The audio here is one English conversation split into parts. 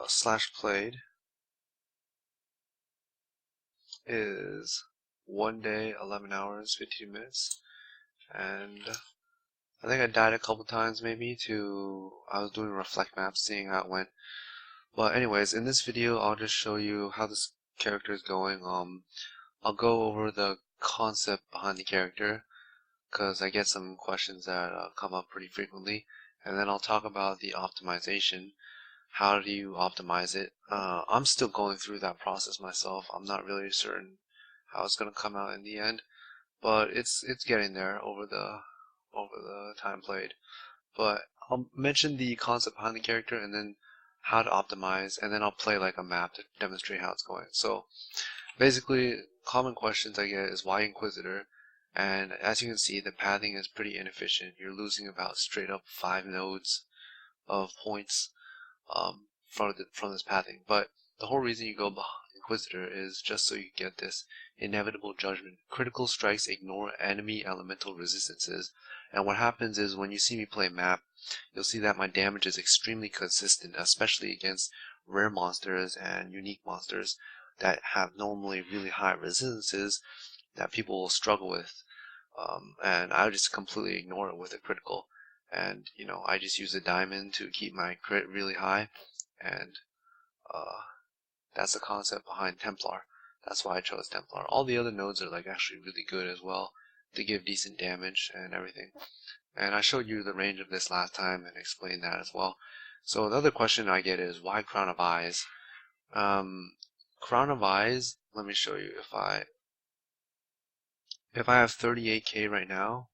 /played is 1 day, 11 hours, 15 minutes, and I think I died a couple times maybe I was doing reflect maps, seeing how it went. But anyways, in this video I'll just show you how this character is going. I'll go over the concept behind the character, because I get some questions that come up pretty frequently, and then I'll talk about the optimization. How do you optimize it? I'm still going through that process myself. I'm not really certain how it's going to come out in the end, but it's getting there over the time played. But I'll mention the concept behind the character and then how to optimize, and then I'll play like a map to demonstrate how it's going. So basically, common questions I get is why Inquisitor, and as you can see, the pathing is pretty inefficient. You're losing about straight up 5 nodes of points from this pathing. But the whole reason you go Inquisitor is just so you get this inevitable judgment. Critical strikes ignore enemy elemental resistances, and what happens is when you see me play map, you'll see that my damage is extremely consistent, especially against rare monsters and unique monsters that have normally really high resistances that people will struggle with, and I just completely ignore it with a critical. And I just use a diamond to keep my crit really high, and that's the concept behind Templar. That's why I chose Templar. All the other nodes are like actually really good as well. They give decent damage and everything. And I showed you the range of this last time and explained that as well. So the other question I get is why Crown of Eyes? Crown of Eyes, let me show you. If I have 38k right now,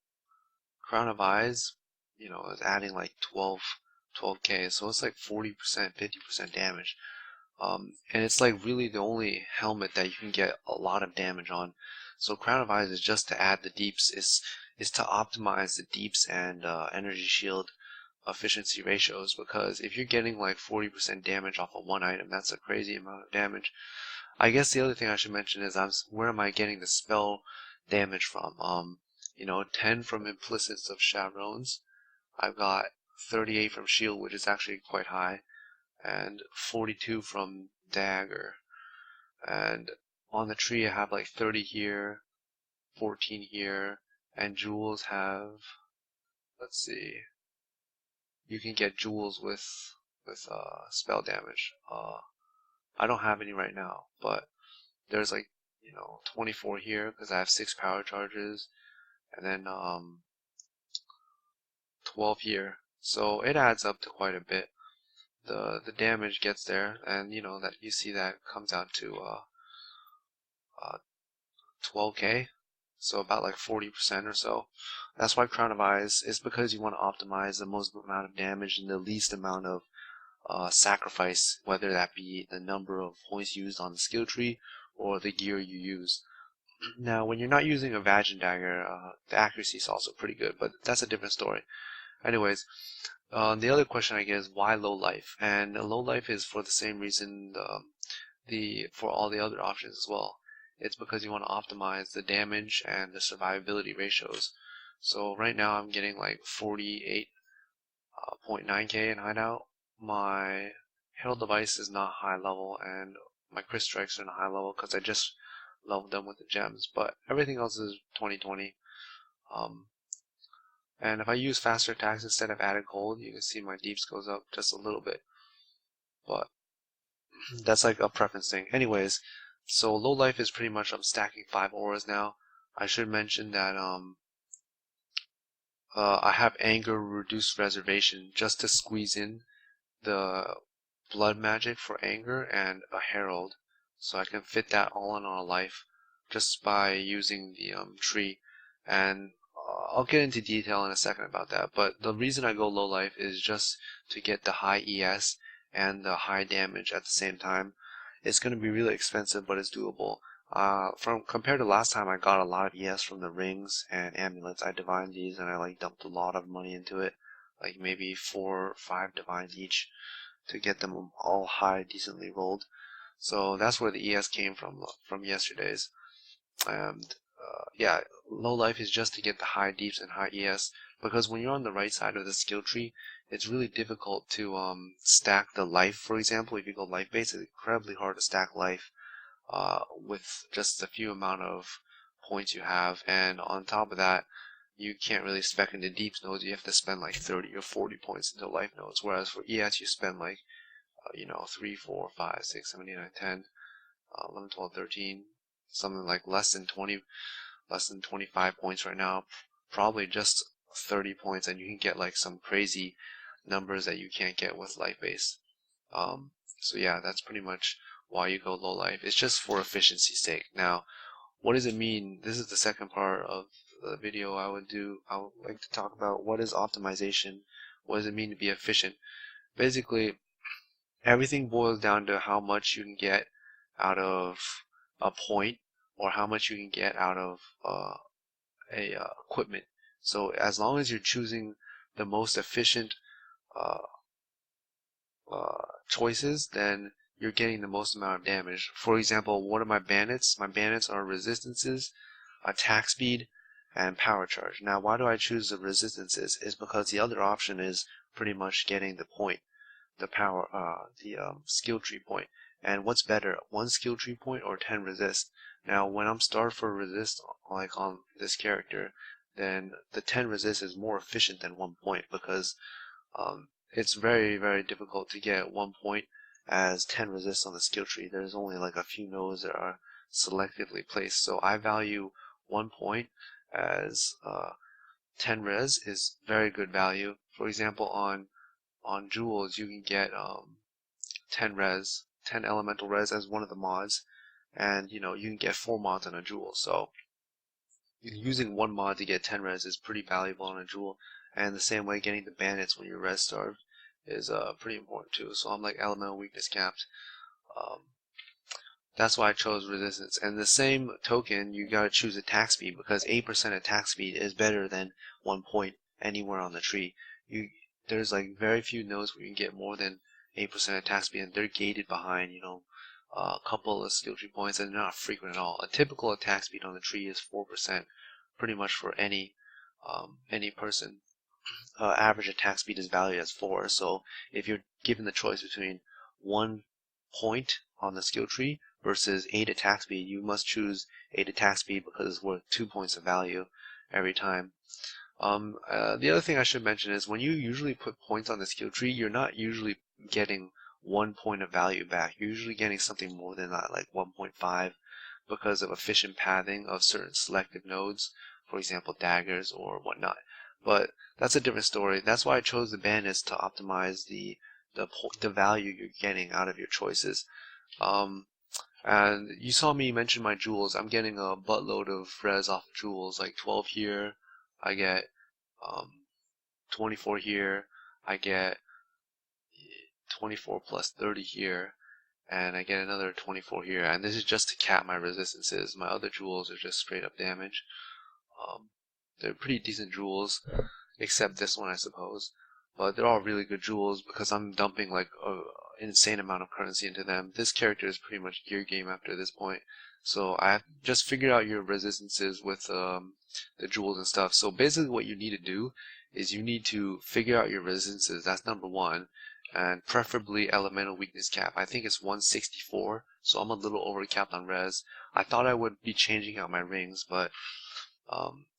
Crown of Eyes, is adding like 12k, so it's like 40%, 50% damage. And it's like really the only helmet that you can get a lot of damage on. So Crown of Eyes is just to add the deeps, is to optimize the deeps and energy shield efficiency ratios, because if you're getting like 40% damage off of one item, that's a crazy amount of damage. I guess the other thing I should mention is where am I getting the spell damage from? 10 from Implicits of Chaperones. I've got 38 from Shield, which is actually quite high, and 42 from Dagger. And on the tree I have like 30 here, 14 here, and jewels have, let's see, you can get jewels with spell damage. I don't have any right now, but there's like 24 here because I have 6 power charges, and then 12 here. So it adds up to quite a bit. The damage gets there, and that you see that comes out to 12k, so about like 40% or so. That's why Crown of Eyes is, because you want to optimize the most amount of damage and the least amount of sacrifice, whether that be the number of points used on the skill tree or the gear you use. Now, when you're not using a Vagin Dagger, the accuracy is also pretty good, but that's a different story. Anyways, the other question I get is why low life, and low life is for the same reason for all the other options as well. It's because you want to optimize the damage and the survivability ratios. So right now I'm getting like 48.9k in hideout. My Herald device is not high level, and my crit strikes are not high level because I just leveled them with the gems, but everything else is 2020. And if I use faster attacks instead of added cold, you can see my deeps goes up just a little bit, but that's like a preference thing. Anyways, so low life is pretty much I'm stacking 5 auras now. I should mention that I have anger reduced reservation just to squeeze in the blood magic for anger and a herald, so I can fit that all in on a life just by using the tree. And I'll get into detail in a second about that, but the reason I go low life is just to get the high ES and the high damage at the same time. It's going to be really expensive, but it's doable. Compared to last time, I got a lot of ES from the rings and amulets. I divined these and I like dumped a lot of money into it, like maybe 4 or 5 divines each to get them all high, decently rolled. So that's where the ES came from yesterday's. And yeah, low life is just to get the high deeps and high ES, because when you're on the right side of the skill tree, it's really difficult to stack the life. For example, if you go life based, it's incredibly hard to stack life with just a few amount of points you have, and on top of that, you can't really spec into deep nodes. You have to spend like 30 or 40 points into life nodes, whereas for ES you spend like 3, 4, 5, 6, 7, 8, 9, 10, 11, 12, 13, something like less than 25 points right now, probably just 30 points, and you can get like some crazy numbers that you can't get with life base. So yeah, that's pretty much why you go low life. It's just for efficiency's sake. Now, what does it mean? This is the second part of the video I would like to talk about what is optimization. What does it mean to be efficient? Basically, everything boils down to how much you can get out of a point, or how much you can get out of equipment. So as long as you're choosing the most efficient uh, choices, then you're getting the most amount of damage. For example, what are my bandits? My bandits are resistances, attack speed, and power charge. Now, why do I choose the resistances? Is because the other option is pretty much getting the point, the power, the skill tree point. And what's better, 1 skill tree point or 10 resist? Now, when I'm started for resist, like on this character, then the 10 resist is more efficient than 1 point, because it's very, very difficult to get 1 point as 10 resist on the skill tree. There's only like a few nodes that are selectively placed. So I value 1 point as 10 res is very good value. For example, on jewels, you can get 10 res, 10 elemental res as one of the mods, and you can get 4 mods on a jewel. So using 1 mod to get 10 res is pretty valuable on a jewel, and the same way getting the bandits when you're res starved is pretty important too. So I'm like elemental weakness capped. Um, that's why I chose resistance. And the same token, you gotta choose attack speed, because 8% attack speed is better than 1 point anywhere on the tree. There's like very few nodes where you can get more than 8% attack speed, and they're gated behind a couple of skill tree points, and they're not frequent at all. A typical attack speed on the tree is 4%, pretty much for any person. Average attack speed is valued as 4. So if you're given the choice between 1 point on the skill tree versus 8 attack speed, you must choose 8 attack speed because it's worth 2 points of value every time. The other thing I should mention is when you usually put points on the skill tree, you're not usually getting 1 point of value back. You're usually getting something more than that, like 1.5, because of efficient pathing of certain selective nodes, for example daggers or whatnot. But that's a different story. That's why I chose the bandits, to optimize the value you're getting out of your choices. And you saw me mention my jewels. I'm getting a buttload of res off of jewels, like 12 here. I get 24 here. I get 24 plus 30 here. And I get another 24 here. And this is just to cap my resistances. My other jewels are just straight up damage. They're pretty decent jewels, except this one, I suppose. But they're all really good jewels because I'm dumping like an insane amount of currency into them. This character is pretty much gear game after this point. So I have just figured out your resistances with the jewels and stuff. So basically what you need to do is you need to figure out your resistances. That's number 1. And preferably elemental weakness cap. I think it's 164, so I'm a little overcapped on res. I thought I would be changing out my rings, but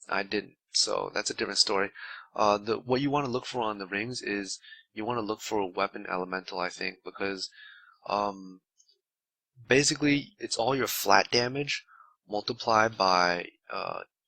I didn't, so that's a different story. What you want to look for on the rings is you want to look for a weapon elemental, I think, because basically it's all your flat damage multiplied by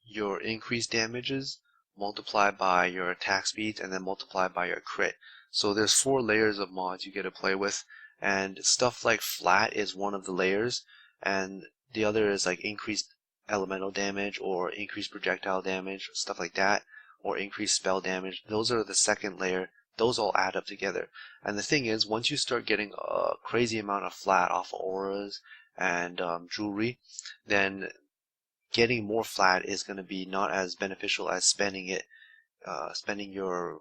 your increased damages, multiplied by your attack speeds, and then multiplied by your crit. So there's 4 layers of mods you get to play with, and stuff like flat is one of the layers, and the other is like increased elemental damage or increased projectile damage, stuff like that, or increased spell damage. Those are the second layer. Those all add up together. And the thing is, once you start getting a crazy amount of flat off of auras and jewelry, then getting more flat is going to be not as beneficial as spending your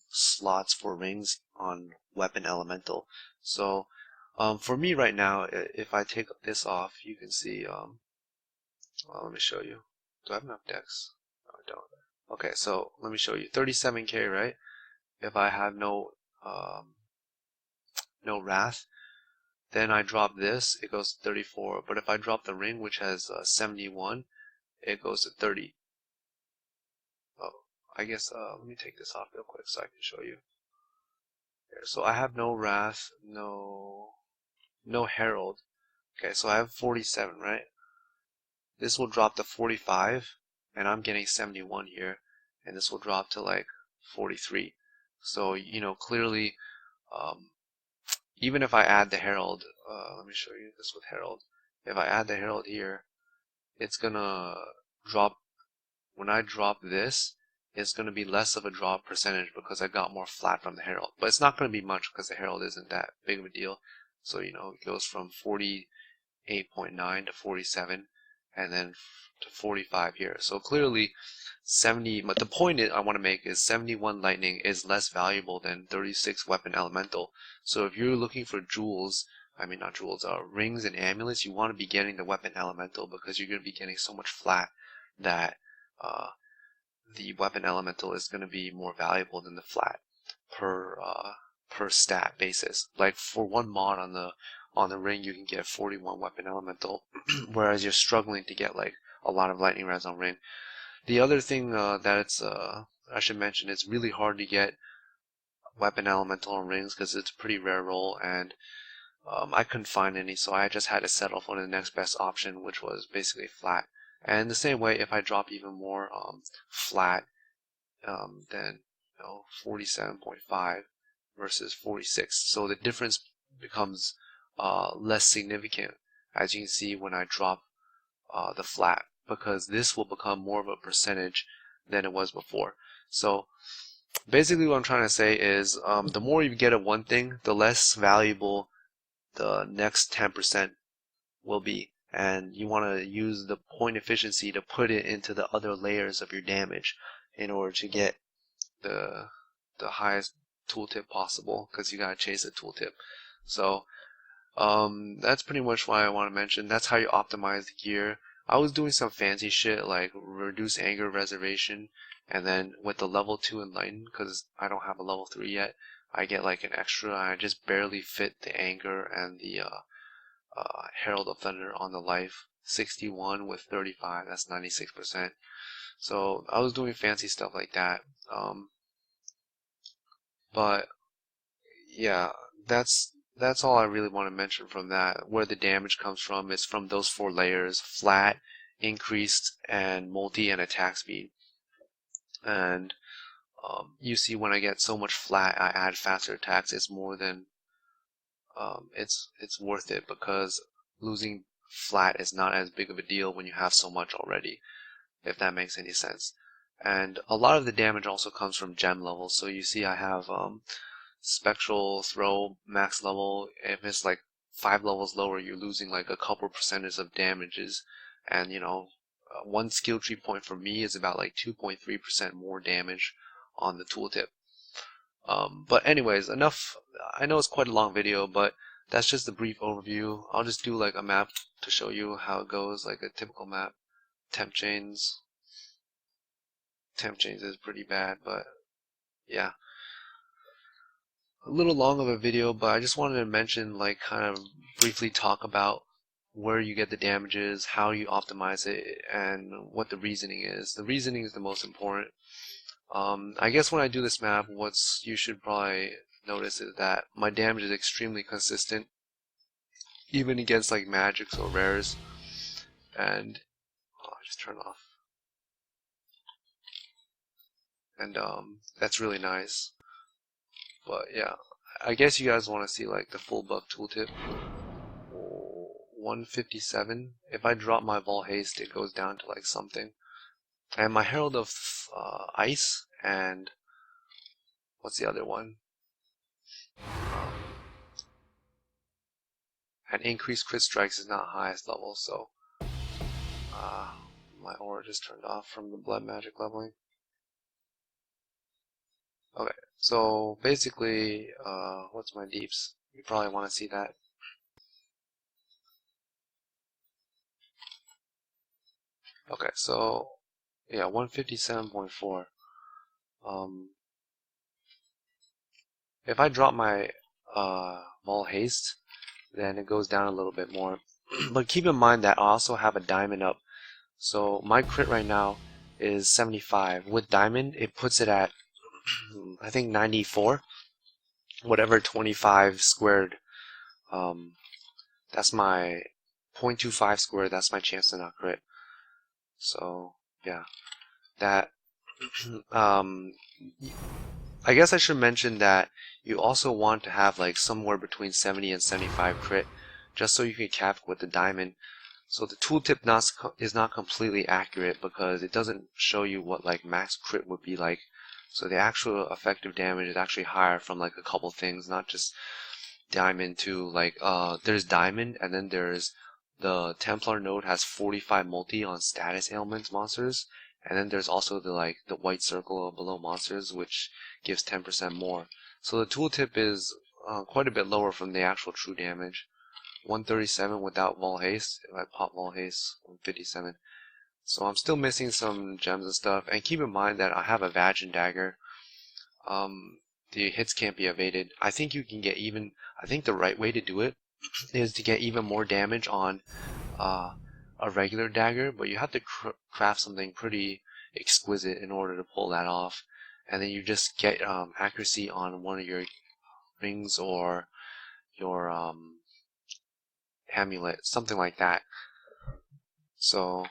slots for rings on weapon elemental. So for me right now, if I take this off, you can see. Well, let me show you. Do I have enough decks? No, I don't. Okay, so let me show you. 37k, right? if I have no wrath, then I drop this, it goes to 34. But if I drop the ring, which has 71, it goes to 30. Oh, I guess let me take this off real quick so I can show you. Here, so I have no wrath, no herald. Okay, so I have 47, right? This will drop to 45, and I'm getting 71 here, and this will drop to like 43. So, you know, clearly, um, even if I add the herald, let me show you this with herald. If I add the herald here, it's gonna drop, when I drop this, it's gonna be less of a drop percentage because I got more flat from the herald. But it's not gonna be much because the herald isn't that big of a deal. So, you know, it goes from 48.9 to 47, and then to 45 here. So clearly 70, but the point I want to make is 71 lightning is less valuable than 36 weapon elemental. So if you're looking for jewels, I mean not jewels, rings and amulets, you want to be getting the weapon elemental because you're going to be getting so much flat that the weapon elemental is going to be more valuable than the flat per stat basis. Like for one mod on the ring, you can get 41 weapon elemental, whereas you're struggling to get like a lot of lightning res on ring. The other thing that I should mention, it's really hard to get weapon elemental on rings because it's a pretty rare roll, and I couldn't find any, so I just had to settle for the next best option, which was basically flat. And the same way, if I drop even more flat, then 47.5 versus 46, so the difference becomes less significant, as you can see when I drop the flat, because this will become more of a percentage than it was before. So basically what I'm trying to say is the more you get at one thing, the less valuable the next 10% will be, and you want to use the point efficiency to put it into the other layers of your damage in order to get the highest tooltip possible, because you gotta chase a tooltip. So that's pretty much why I want to mention. That's how you optimize the gear. I was doing some fancy shit like reduce anger reservation, and then with the level 2 enlighten, because I don't have a level 3 yet, I get like an extra. I just barely fit the anger and the Herald of Thunder on the life. 61 with 35, that's 96%. So I was doing fancy stuff like that. But yeah, that's all I really want to mention from that. Where the damage comes from is from those 4 layers: flat, increased, and multi and attack speed. And you see when I get so much flat, I add faster attacks. It's more than it's worth it, because losing flat is not as big of a deal when you have so much already, if that makes any sense. And a lot of the damage also comes from gem levels. So you see I have spectral throw max level. If it's like 5 levels lower, you're losing like a couple percentage of damages, and you know, one skill tree point for me is about like 2.3% more damage on the tooltip. But anyways, enough. I know it's quite a long video, but that's just a brief overview. I'll just do like a map to show you how it goes, like a typical map. Temp chains. Temp chains is pretty bad, but yeah. A little long of a video, but I just wanted to mention, like, kind of briefly talk about where you get the damages, how you optimize it, and what the reasoning is. The reasoning is the most important. I guess when I do this map, what's you should probably notice is that my damage is extremely consistent, even against like magics or rares. And I just turn off. And that's really nice. But yeah, I guess you guys want to see like the full buff tooltip. 157. If I drop my Vol Haste, it goes down to like something. And my Herald of Ice and what's the other one? And increased crit strikes is not highest level, so my aura just turned off from the blood magic leveling. Okay, so basically, what's my deeps? You probably want to see that. Okay, so yeah, 157.4. If I drop my Vol haste, then it goes down a little bit more. But keep in mind that I also have a diamond up. So my crit right now is 75. With diamond, it puts it at I think 94. Whatever 25 squared. That's my 0.25 squared. That's my chance to not crit. So yeah, that. um, I guess I should mention that you also want to have like somewhere between 70 and 75 crit, just so you can cap with the diamond. So the tooltip is not completely accurate because it doesn't show you what like max crit would be like. So the actual effective damage is actually higher from like a couple things, not just diamond too. Like there's diamond, and then there's the Templar node has 45 multi on status ailments monsters, and then there's also the white circle below monsters, which gives 10% more. So the tooltip is quite a bit lower from the actual true damage. 137 without Vol Haste. If I pop Vol Haste, 157. So I'm still missing some gems and stuff. And keep in mind that I have a Vagin dagger. The hits can't be evaded. I think you can get even. I think the right way to do it is to get even more damage on a regular dagger, but you have to craft something pretty exquisite in order to pull that off. And then you just get accuracy on one of your rings or your amulet, something like that. So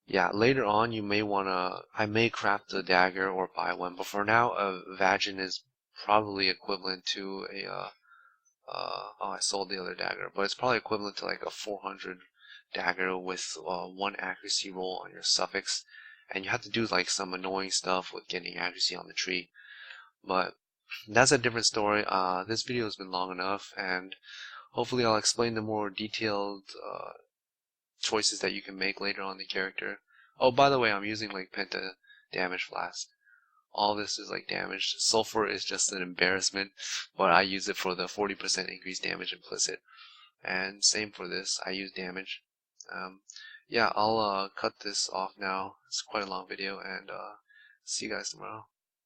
yeah, later on you may wanna, I may craft a dagger or buy one, but for now a Vagin is probably equivalent to a oh, I sold the other dagger, but it's probably equivalent to like a 400 dagger with one accuracy roll on your suffix, and you have to do like some annoying stuff with getting accuracy on the tree. But that's a different story. This video has been long enough, and hopefully I'll explain the more detailed choices that you can make later on the character. Oh, by the way, I'm using like Penta damage flask. All this is like damage. Sulfur is just an embarrassment, but I use it for the 40% increased damage implicit. And same for this, I use damage. Yeah, I'll cut this off now. It's quite a long video, and see you guys tomorrow.